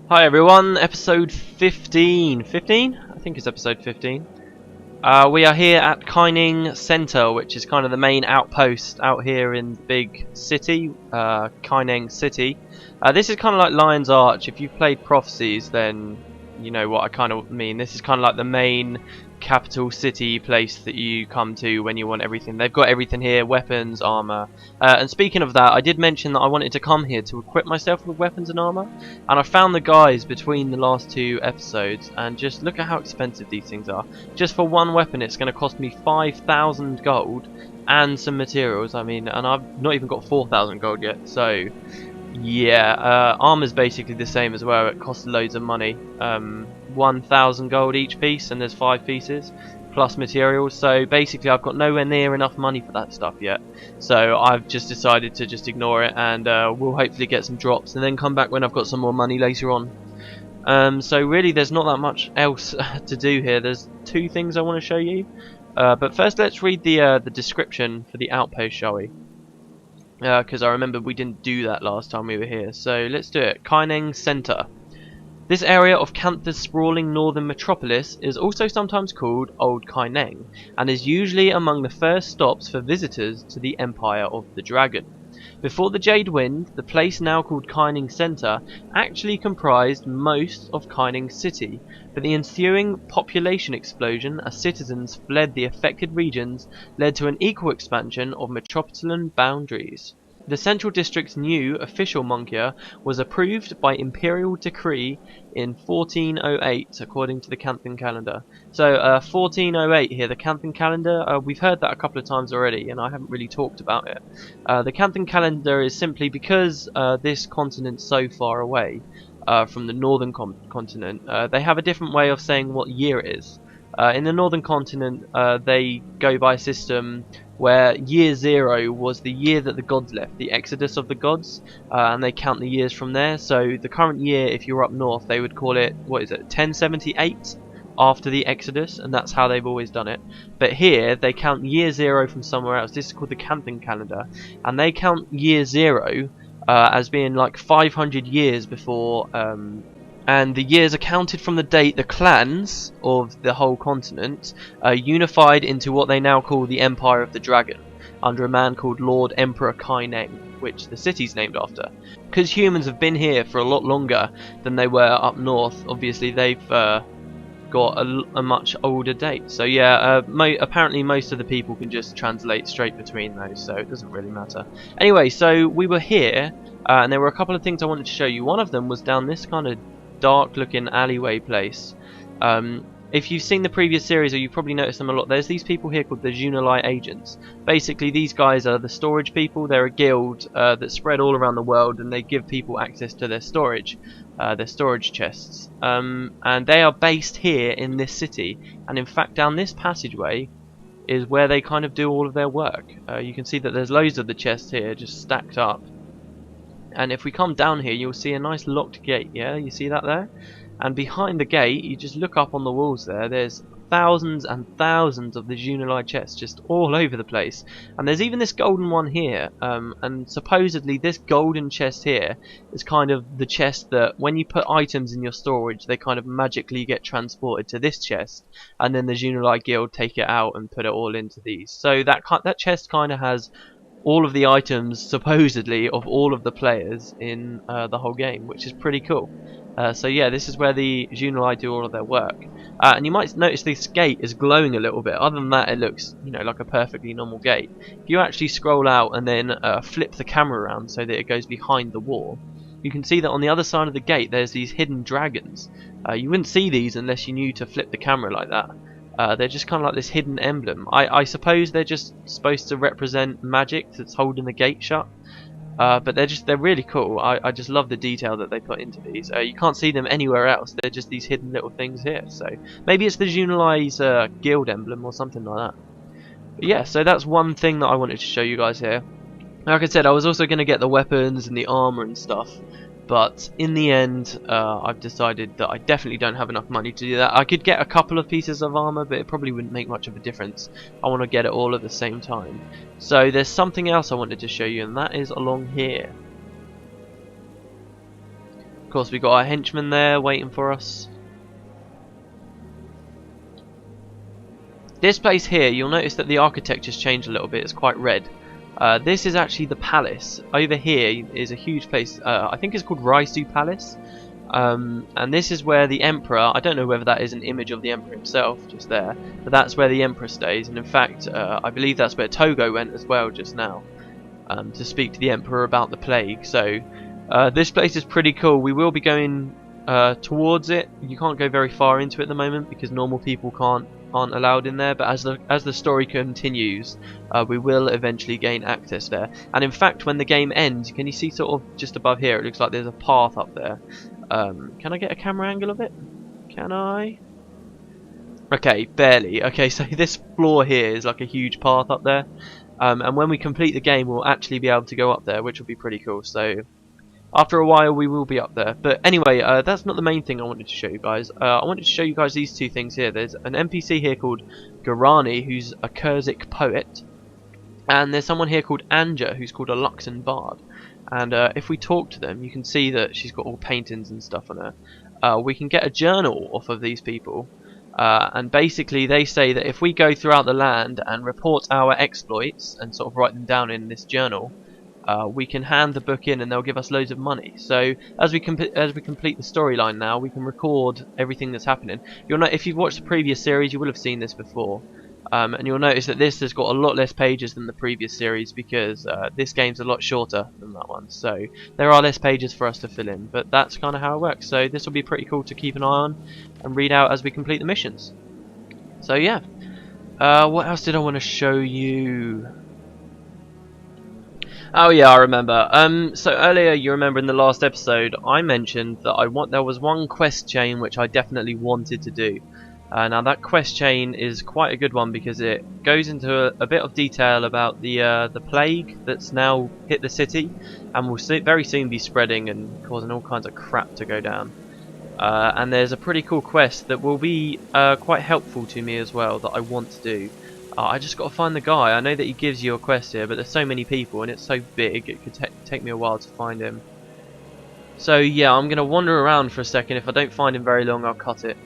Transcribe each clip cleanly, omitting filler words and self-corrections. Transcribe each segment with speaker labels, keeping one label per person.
Speaker 1: Hi everyone, episode 15. 15? I think it's episode 15. We are here at Kaineng Center, which is kind of the main outpost out here in the big city, Kaineng City. This is kind of like Lion's Arch. If you've played Prophecies, then you know what I kind of mean. This is kind of like the main capital city place that you come to when you want everything. They've got everything here, weapons, armor. And speaking of that, I did mention that I wanted to come here to equip myself with weapons and armor, and I found the guys between the last two episodes, and just look at how expensive these things are. Just for one weapon it's going to cost me 5,000 gold and some materials. I mean, and I've not even got 4,000 gold yet, so yeah, armor's basically the same as well. It costs loads of money. 1,000 gold each piece, and there's 5 pieces plus materials. So basically, I've got nowhere near enough money for that stuff yet. So I've just decided to just ignore it, and we'll hopefully get some drops, and then come back when I've got some more money later on. So really, there's not that much else to do here. There's 2 things I want to show you. But first, let's read the description for the outpost, shall we? Because I remember we didn't do that last time we were here. So let's do it. Kaineng Center. This area of Cantha's sprawling northern metropolis is also sometimes called Old Kaineng, and is usually among the first stops for visitors to the Empire of the Dragon. Before the Jade Wind, the place now called Kaineng Center actually comprised most of Kaineng City, but the ensuing population explosion as citizens fled the affected regions led to an equal expansion of metropolitan boundaries. The Central District's new official Monkia was approved by imperial decree in 1408 according to the Canthan calendar. So 1408 here, the Canthan calendar, we've heard that a couple of times already and I haven't really talked about it. The Canthan calendar is simply because this continent's so far away from the northern continent, they have a different way of saying what year it is. In the northern continent, they go by a system where year 0 was the year that the gods left, the exodus of the gods, and they count the years from there. So the current year, if you're up north, they would call it, what is it, 1078 after the exodus, and that's how they've always done it. But here, they count year 0 from somewhere else. This is called the Canthan calendar, and they count year 0 as being like 500 years before, and the years are counted from the date the clans of the whole continent unified into what they now call the Empire of the Dragon, under a man called Lord Emperor Kaineng, which the city's named after. Because humans have been here for a lot longer than they were up north, obviously they've got a much older date. So yeah, apparently most of the people can just translate straight between those, so it doesn't really matter. Anyway, so we were here, and there were a couple of things I wanted to show you. One of them was down this kind of dark looking alleyway place. If you've seen the previous series, or you've probably noticed them a lot, there's these people here called the Xunlai agents. Basically these guys are the storage people. They're a guild that spread all around the world, and they give people access to their storage chests, and they are based here in this city, and in fact down this passageway is where they kind of do all of their work. You can see that there's loads of the chests here just stacked up. And if we come down here, you'll see a nice locked gate. Yeah, you see that there? And behind the gate, you just look up on the walls there, there's thousands and thousands of the Xunlai chests just all over the place. And there's even this golden one here, and supposedly this golden chest here is kind of the chest that when you put items in your storage, they kind of magically get transported to this chest, and then the Xunlai guild take it out and put it all into these. So that chest kind of has all of the items, supposedly, of all of the players in the whole game, which is pretty cool. So yeah, this is where the Xunlai do all of their work. And you might notice this gate is glowing a little bit. Other than that, it looks, you know, like a perfectly normal gate. If you actually scroll out and then flip the camera around so that it goes behind the wall, you can see that on the other side of the gate there's these hidden dragons. You wouldn't see these unless you knew to flip the camera like that. They're just kind of like this hidden emblem. I suppose they're just supposed to represent magic that's holding the gate shut. But they're really cool. I just love the detail that they put into these. You can't see them anywhere else. They're just these hidden little things here. So maybe it's the Xunlai's guild emblem or something like that. But yeah, so that's one thing that I wanted to show you guys here. Like I said, I was also going to get the weapons and the armor and stuff, but in the end I've decided that I definitely don't have enough money to do that. I could get a couple of pieces of armor, but it probably wouldn't make much of a difference. I want to get it all at the same time. So there's something else I wanted to show you, and that is along here. course, we got our henchman there waiting for us. This place here, you'll notice that the architecture's changed a little bit. It's quite red. This is actually the palace. Over here is a huge place. I think it's called Raisu Palace. And this is where the Emperor, I don't know whether that is an image of the Emperor himself, just there, but that's where the Emperor stays. And in fact, I believe that's where Togo went as well just now, to speak to the Emperor about the plague. So this place is pretty cool. We will be going towards it. You can't go very far into it at the moment because normal people aren't allowed in there, but as the story continues, we will eventually gain access there. And in fact, when the game ends, can you see sort of just above here, it looks like there's a path up there. Can I get a camera angle of it? Can I? Okay, barely. Okay, so this floor here is like a huge path up there, and when we complete the game, we'll actually be able to go up there, which will be pretty cool. So after a while we will be up there. But anyway, that's not the main thing I wanted to show you guys. I wanted to show you guys these two things here. There's an NPC here called Garani, who's a Kurzic poet, and there's someone here called Anja, who's called a Luxon bard. And if we talk to them, you can see that she's got all paintings and stuff on her. We can get a journal off of these people, and basically they say that if we go throughout the land and report our exploits and sort of write them down in this journal, we can hand the book in and they'll give us loads of money. So as we complete the storyline now, we can record everything that's happening. You'll know, if you've watched the previous series, you will have seen this before, and you'll notice that this has got a lot less pages than the previous series because this game's a lot shorter than that one. So there are less pages for us to fill in, but that's kind of how it works. So this will be pretty cool to keep an eye on and read out as we complete the missions. So yeah, what else did I want to show you? Oh yeah, I remember. So earlier, you remember in the last episode, I mentioned that there was one quest chain which I definitely wanted to do. Now that quest chain is quite a good one because it goes into a bit of detail about the plague that's now hit the city, and will very soon be spreading and causing all kinds of crap to go down. And there's a pretty cool quest that will be quite helpful to me as well that I want to do. I just got to find the guy. I know that he gives you a quest here, but there's so many people and it's so big it could take me a while to find him. So yeah, I'm going to wander around for a second. If I don't find him very long, I'll cut it.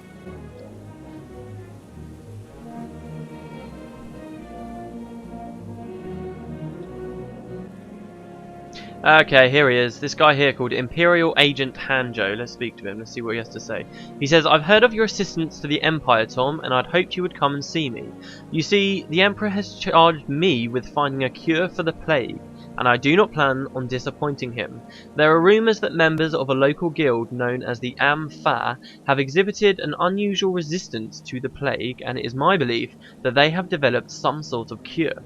Speaker 1: Okay, here he is. This guy here called Imperial Agent Hanjo. Let's speak to him. Let's see what he has to say. He says, I've heard of your assistance to the Empire, Tom, and I'd hoped you would come and see me. You see, the Emperor has charged me with finding a cure for the plague, and I do not plan on disappointing him. There are rumours that members of a local guild known as the Am Fah have exhibited an unusual resistance to the plague, and it is my belief that they have developed some sort of cure.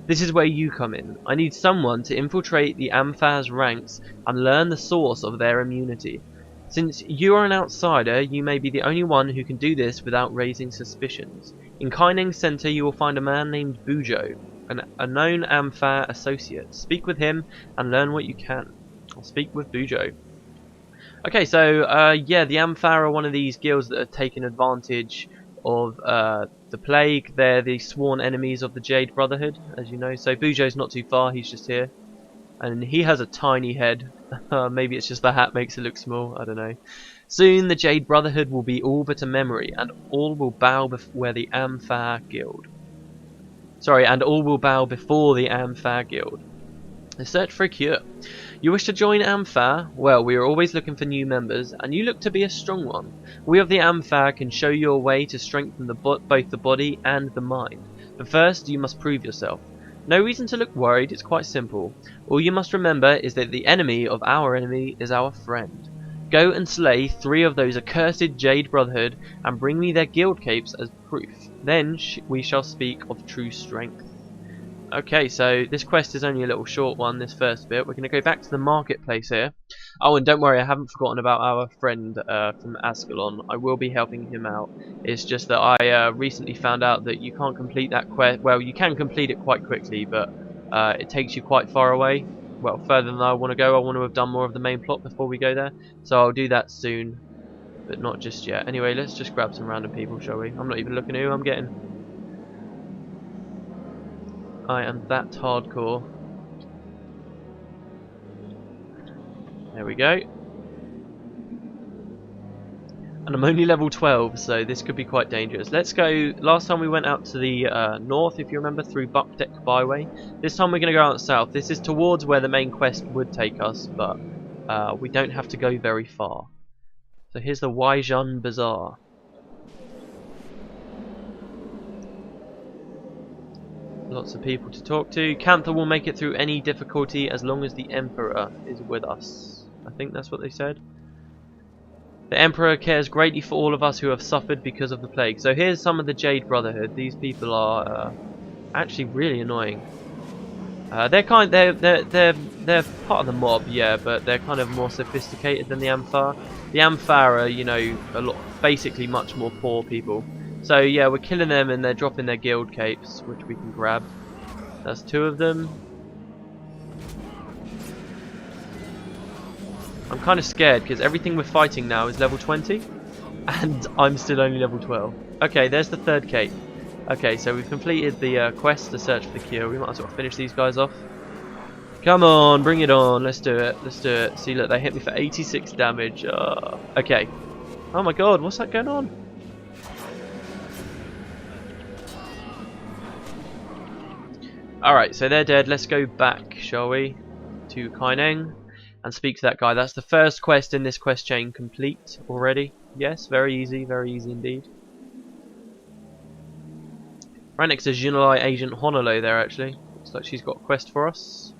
Speaker 1: This is where you come in. I need someone to infiltrate the Am Fah's ranks and learn the source of their immunity. Since you are an outsider, you may be the only one who can do this without raising suspicions. In Kaineng City, you will find a man named Bujo, a known Am Fah associate. Speak with him and learn what you can. I'll speak with Bujo. Okay, so yeah, the Am Fah are one of these guilds that have taken advantage of the plague. They're the sworn enemies of the Jade Brotherhood, as you know. So Bujo's not too far, he's just here. And he has a tiny head. Maybe it's just the hat makes it look small, I don't know. Soon the Jade Brotherhood will be all but a memory, and all will bow before the Am Fah Guild. Sorry, and all will bow before the Am Fah Guild. The search for a cure. You wish to join Am Fah? Well, we are always looking for new members, and you look to be a strong one. We of the Am Fah can show you a way to strengthen both the body and the mind. But first, you must prove yourself. No reason to look worried, it's quite simple. All you must remember is that the enemy of our enemy is our friend. Go and slay 3 of those accursed Jade Brotherhood, and bring me their guild capes as proof. Then we shall speak of true strength. Okay, so this quest is only a little short one, this first bit. We're going to go back to the marketplace here. Oh, and don't worry, I haven't forgotten about our friend from Ascalon. I will be helping him out. It's just that I recently found out that you can't complete that quest. Well, you can complete it quite quickly, but it takes you quite far away. Well, further than I want to go. I want to have done more of the main plot before we go there. So I'll do that soon, but not just yet. Anyway, let's just grab some random people, shall we? I'm not even looking at who I'm getting. I am that hardcore. There we go. And I'm only level 12, so this could be quite dangerous. Let's go. Last time we went out to the north, if you remember, through Buckdeck Byway. This time we're going to go out south. This is towards where the main quest would take us, but we don't have to go very far. So here's the Waijun Bazaar. Lots of people to talk to. Cantha will make it through any difficulty as long as the Emperor is with us. I think that's what they said. The Emperor cares greatly for all of us who have suffered because of the plague. So here's some of the Jade Brotherhood. These people are actually really annoying. They're part of the mob, yeah, but they're kind of more sophisticated than the Am Fah. The Am Fah are, you know, basically much more poor people. So yeah, we're killing them and they're dropping their guild capes, which we can grab. That's 2 of them. I'm kind of scared because everything we're fighting now is level 20 and I'm still only level 12. Okay, there's the 3rd cape. Okay, so we've completed the quest to search for the cure. We might as well finish these guys off. Come on, bring it on. Let's do it. Let's do it. See, look, they hit me for 86 damage. Okay. Oh my god, what's that going on? Alright, so they're dead. Let's go back, shall we, to Kaineng and speak to that guy. That's the first quest in this quest chain complete already. Yes, very easy indeed. Right next to Xunlai agent Honolo there, actually. Looks like she's got a quest for us.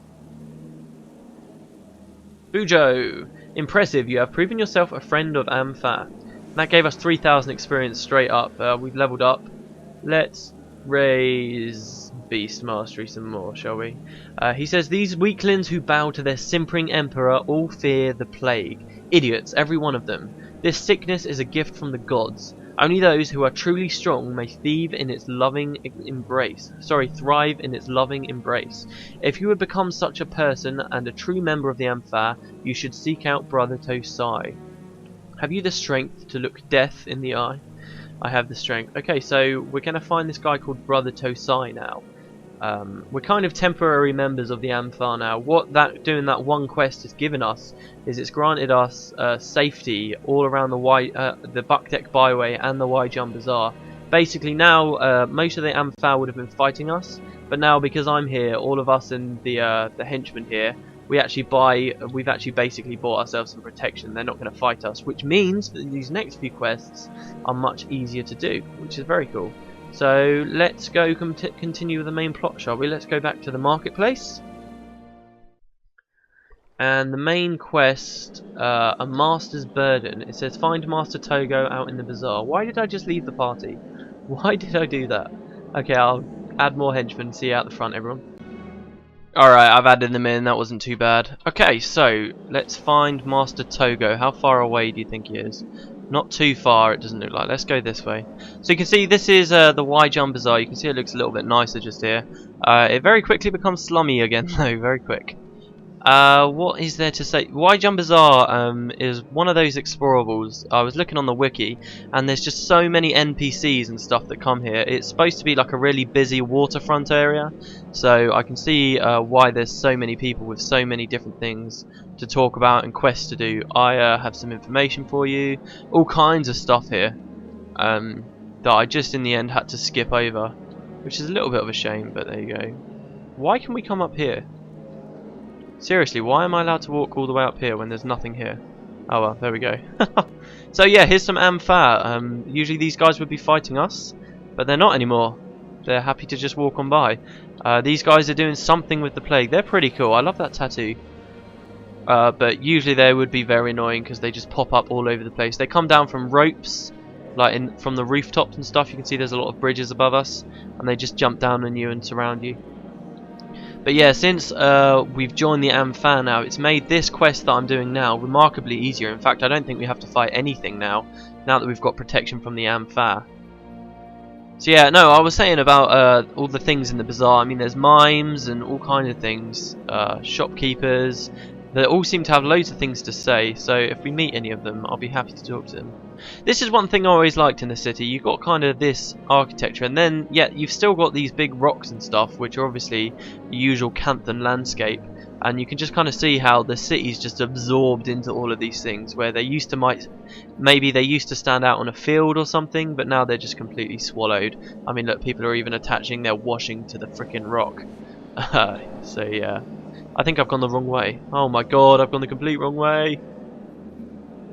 Speaker 1: Bujo! Impressive, you have proven yourself a friend of Am Fah. That gave us 3,000 experience straight up. We've leveled up. Let's raise Beast Mastery some more, shall we? He says, these weaklings who bow to their simpering emperor all fear the plague. Idiots, every one of them. This sickness is a gift from the gods. Only those who are truly strong may thrive in its loving embrace. If you would become such a person and a true member of the Am Fah, you should seek out Brother Tosai. Have you the strength to look death in the eye? I have the strength. Okay, so we're going to find this guy called Brother Tosai now. We're kind of temporary members of the Am Fah now. What doing that one quest has given us is it's granted us safety all around the Buckdeck Byway and the Waijun Bazaar. Basically now most of the Am Fah would have been fighting us, but now because I'm here, all of us and the henchmen here, we've actually basically bought ourselves some protection. They're not going to fight us, which means that these next few quests are much easier to do, which is very cool. So let's go continue with the main plot, shall we? Let's go back to the marketplace. And the main quest, a master's burden. It says find Master Togo out in the bazaar. Why did I just leave the party? Why did I do that? Okay, I'll add more henchmen. See you out the front, everyone. Alright, I've added them in. That wasn't too bad. Okay, so let's find Master Togo. How far away do you think he is? Not too far, it doesn't look like. Let's go this way. So you can see this is the Waijun Bazaar. You can see it looks a little bit nicer just here. It very quickly becomes slummy again though, very quick. What is there to say? Waijun Bazaar is one of those explorables. I was looking on the wiki and there's just so many NPCs and stuff that come here. It's supposed to be like a really busy waterfront area, so I can see why there's so many people with so many different things to talk about and quests to do. I have some information for you, all kinds of stuff here that I just in the end had to skip over, which is a little bit of a shame, but there you go. Why can we come up here? Seriously, why am I allowed to walk all the way up here when there's nothing here? Oh well, there we go. So yeah, here's some Am Fah. Usually these guys would be fighting us, but they're not anymore. They're happy to just walk on by. These guys are doing something with the plague. They're pretty cool. I love that tattoo. But usually they would be very annoying because they just pop up all over the place. They come down from ropes, like from the rooftops and stuff. You can see there's a lot of bridges above us, and they just jump down on you and surround you. But yeah, since we've joined the Am Fah now, it's made this quest that I'm doing now remarkably easier. In fact, I don't think we have to fight anything now that we've got protection from the Am Fah. So yeah, no, I was saying about all the things in the bazaar. I mean, there's mimes and all kinds of things, shopkeepers. They all seem to have loads of things to say, so if we meet any of them, I'll be happy to talk to them. This is one thing I always liked in the city. You've got kind of this architecture, and then, yeah, you've still got these big rocks and stuff, which are obviously the usual Canthan landscape. and you can just kind of see how the city's just absorbed into all of these things, where they used to maybe they used to stand out on a field or something, but now they're just completely swallowed. I mean, look, people are even attaching their washing to the freaking rock. So yeah, I think I've gone the wrong way. Oh my god, I've gone the complete wrong way.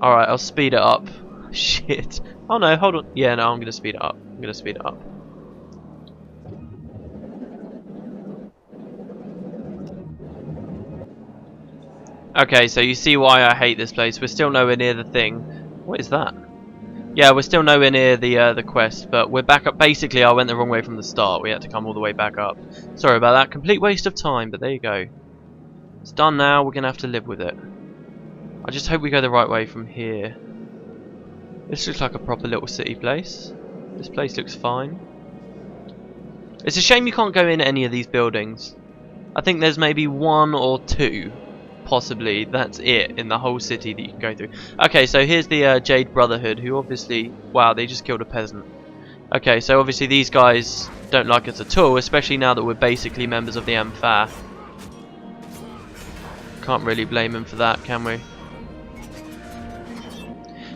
Speaker 1: Alright, I'll speed it up. Shit. Oh no, hold on. Yeah, no, I'm gonna speed it up. I'm gonna speed it up. Okay, so you see why I hate this place. We're still nowhere near the thing. What is that? Yeah, we're still nowhere near the quest, but we're back up. Basically, I went the wrong way from the start. We had to come all the way back up. Sorry about that. Complete waste of time, but there you go. It's done now. We're gonna have to live with it. I just hope we go the right way from here. This looks like a proper little city place. This place looks fine. It's a shame you can't go in any of these buildings. I think there's maybe one or two, possibly. That's it in the whole city that you can go through. Okay, so here's the Jade Brotherhood, who obviously... Wow, they just killed a peasant. Okay, so obviously these guys don't like us at all, especially now that we're basically members of the Am Fah. Can't really blame them for that, can we?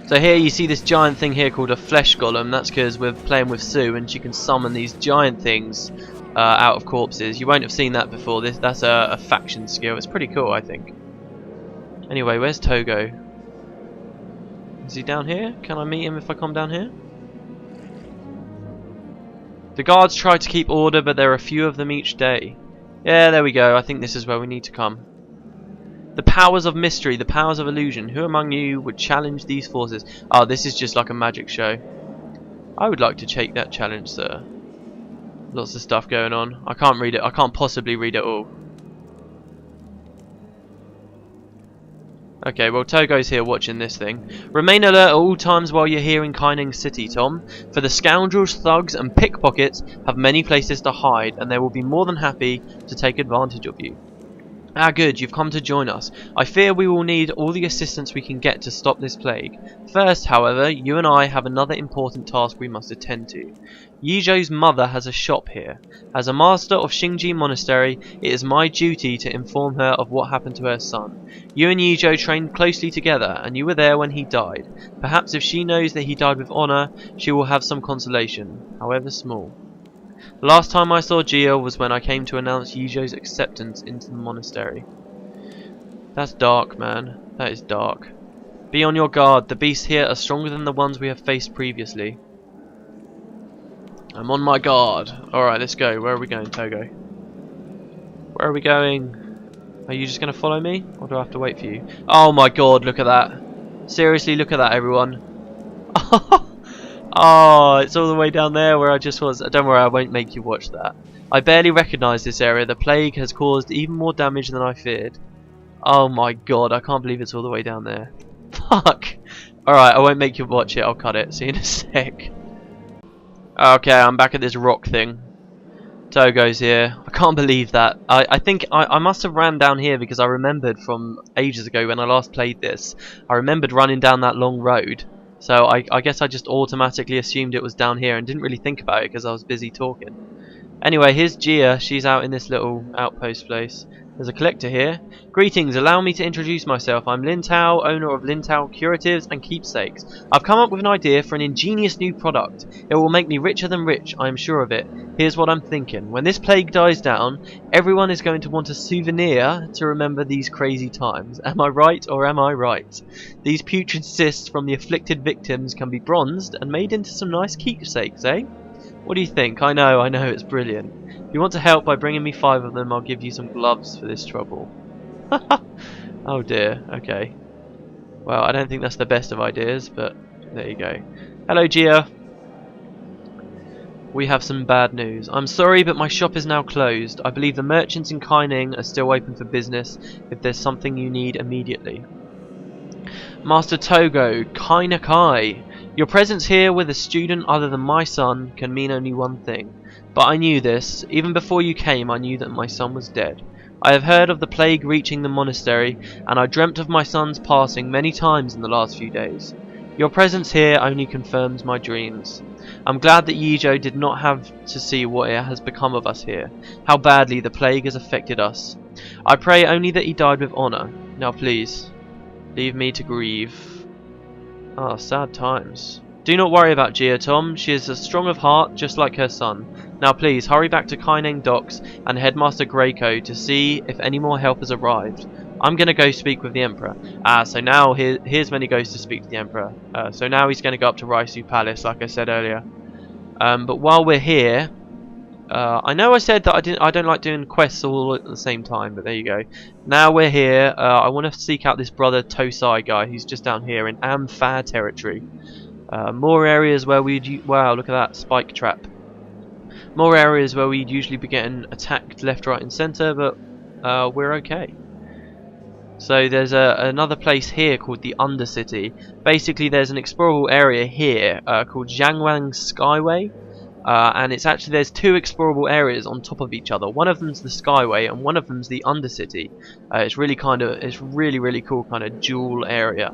Speaker 1: So here you see this giant thing here called a flesh golem. That's because we're playing with Sue and she can summon these giant things out of corpses. You won't have seen that before. That's a faction skill. It's pretty cool, I think. Anyway, where's Togo? Is he down here? Can I meet him if I come down here? The guards try to keep order, but there are a few of them each day. Yeah, there we go. I think this is where we need to come. The powers of mystery, the powers of illusion. Who among you would challenge these forces? Oh, this is just like a magic show. I would like to take that challenge, sir. Lots of stuff going on. I can't read it. I can't possibly read it all. Okay, well, Togo's here watching this thing. Remain alert at all times while you're here in Kaineng City, Tom. For the scoundrels, thugs, and pickpockets have many places to hide, and they will be more than happy to take advantage of you. Ah, good, you've come to join us. I fear we will need all the assistance we can get to stop this plague. First, however, you and I have another important task we must attend to. Yizhou's mother has a shop here. As a master of Xingji Monastery, it is my duty to inform her of what happened to her son. You and Yizhou trained closely together, and you were there when he died. Perhaps if she knows that he died with honor, she will have some consolation, however small. The last time I saw Gia was when I came to announce Yizhou's acceptance into the monastery. That's dark, man. That is dark. Be on your guard. The beasts here are stronger than the ones we have faced previously. I'm on my guard. Alright, let's go. Where are we going, Togo? Where are we going? Are you just going to follow me? Or do I have to wait for you? Oh my god, look at that. Seriously, look at that, everyone. Oh, it's all the way down there where I just was. Don't worry, I won't make you watch that. I barely recognise this area. The plague has caused even more damage than I feared. Oh my god, I can't believe it's all the way down there. Fuck. Alright, I won't make you watch it. I'll cut it. See you in a sec. Okay, I'm back at this rock thing. Togo's here. I can't believe that. I think I must have ran down here because I remembered from ages ago when I last played this. I remembered running down that long road. So I guess I just automatically assumed it was down here and didn't really think about it because I was busy talking. Anyway, here's Gia. She's out in this little outpost place. There's a collector here. Greetings, allow me to introduce myself. I'm Lin Tao, owner of Lin Tao Curatives and Keepsakes. I've come up with an idea for an ingenious new product. It will make me richer than rich, I am sure of it. Here's what I'm thinking. When this plague dies down, everyone is going to want a souvenir to remember these crazy times. Am I right or am I right? These putrid cysts from the afflicted victims can be bronzed and made into some nice keepsakes, eh? What do you think? I know, it's brilliant. If you want to help by bringing me 5 of them, I'll give you some gloves for this trouble. Oh dear, okay. Well, I don't think that's the best of ideas, but there you go. Hello, Gia. We have some bad news. I'm sorry, but my shop is now closed. I believe the merchants in Kaining are still open for business if there's something you need immediately. Master Togo, Kainakai. Your presence here with a student other than my son can mean only one thing. But I knew this. Even before you came, I knew that my son was dead. I have heard of the plague reaching the monastery, and I dreamt of my son's passing many times in the last few days. Your presence here only confirms my dreams. I'm glad that Yizhou did not have to see what has become of us here, how badly the plague has affected us. I pray only that he died with honour. Now please, leave me to grieve. Ah, sad times. Do not worry about Gia, Tom. She is as strong of heart, just like her son. Now please, hurry back to Kaineng docks and Headmaster Greycoat to see if any more help has arrived. I'm going to go speak with the Emperor. So now here's when he goes to speak to the Emperor. So now he's going to go up to Raisu Palace, like I said earlier. But while we're here, I know I said that I don't like doing quests all at the same time, but there you go. Now we're here. I want to seek out this brother Tosai guy who's just down here in Am Fah territory. More areas where we'd... Wow, look at that spike trap. More areas where we'd usually be getting attacked left, right and centre, but we're okay. So there's another place here called the Undercity. Basically there's an explorable area here called Jiangwang Skyway. And it's actually, there's two explorable areas on top of each other. One of them's the Skyway and one of them's the Undercity. It's really cool kind of dual area.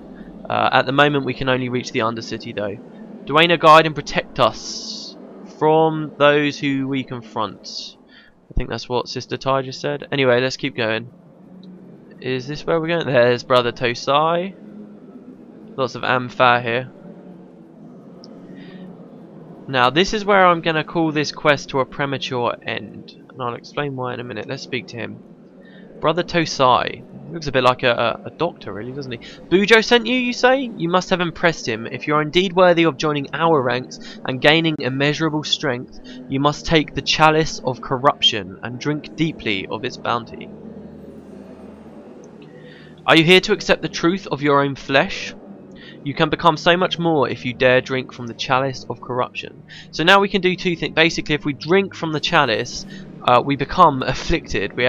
Speaker 1: At the moment we can only reach the Undercity though. Duena, guide and protect us from those who we confront. I think that's what Sister Tai just said. Anyway, let's keep going. Is this where we're going? There's Brother Tosai. Lots of Am Fah here. Now this is where I'm going to call this quest to a premature end. And I'll explain why in a minute. Let's speak to him. Brother Tosai. Looks a bit like a doctor really, doesn't he? Bujo sent you, you say? You must have impressed him. If you're indeed worthy of joining our ranks and gaining immeasurable strength, you must take the chalice of corruption and drink deeply of its bounty. Are you here to accept the truth of your own flesh? You can become so much more if you dare drink from the chalice of corruption. So now we can do two things. Basically, if we drink from the chalice, we become afflicted. We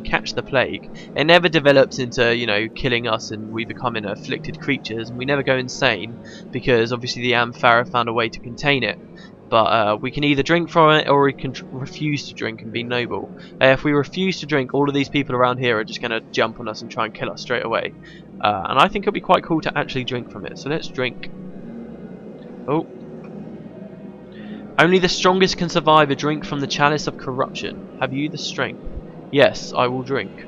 Speaker 1: catch the plague. It never develops into, you know, killing us and we become afflicted creatures, and we never go insane because obviously the Am Fah found a way to contain it. But we can either drink from it or we can refuse to drink and be noble. If we refuse to drink, all of these people around here are just going to jump on us and try and kill us straight away. And I think it would be quite cool to actually drink from it. So let's drink. Oh. Only the strongest can survive a drink from the chalice of corruption. Have you the strength? Yes, I will drink.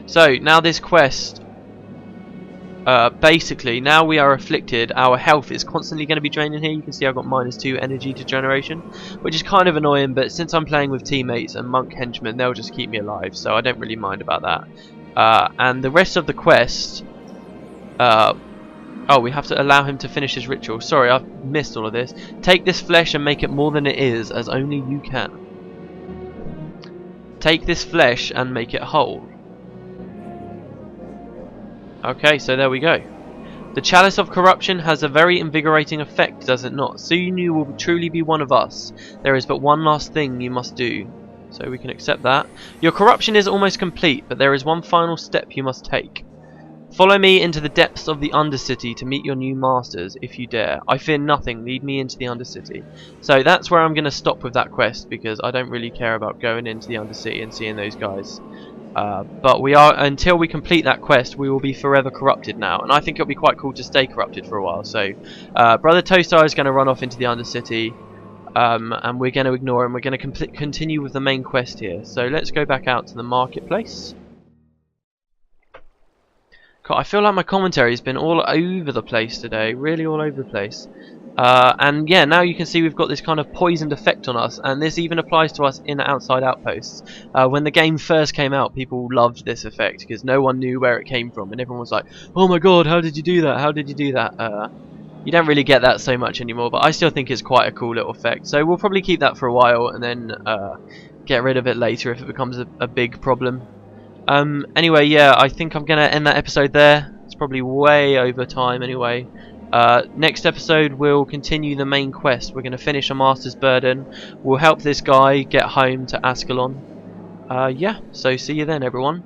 Speaker 1: So now this quest... basically, now we are afflicted, our health is constantly going to be draining here. You can see I've got -2 energy to generation, which is kind of annoying, but since I'm playing with teammates and monk henchmen, they'll just keep me alive, so I don't really mind about that. And the rest of the quest... oh, we have to allow him to finish his ritual. Sorry, I've missed all of this. Take this flesh and make it more than it is, as only you can. Take this flesh and make it whole. Okay, so there we go. The chalice of corruption has a very invigorating effect, does it not? Soon you will truly be one of us. There is but one last thing you must do. So we can accept that. Your corruption is almost complete, but there is one final step you must take. Follow me into the depths of the Undercity to meet your new masters, if you dare. I fear nothing, lead me into the Undercity. So that's where I'm going to stop with that quest, because I don't really care about going into the Undercity and seeing those guys. But we are, until we complete that quest, we will be forever corrupted now, and I think it'll be quite cool to stay corrupted for a while. So, Brother Tosai is going to run off into the Undercity, and we're going to ignore him. We're going to continue with the main quest here. So let's go back out to the marketplace. God, I feel like my commentary has been all over the place today, really all over the place. And yeah, now you can see we've got this kind of poisoned effect on us, and this even applies to us in outside outposts. When the game first came out, people loved this effect because no one knew where it came from, and everyone was like, "Oh my god, how did you do that? How did you do that?" You don't really get that so much anymore, but I still think it's quite a cool little effect. So we'll probably keep that for a while, and then get rid of it later if it becomes a big problem. Anyway, yeah, I think I'm gonna end that episode there. It's probably way over time anyway. Next episode we'll continue the main quest. We're going to finish a Master's Burden. We'll help this guy get home to Ascalon. Yeah, so see you then everyone.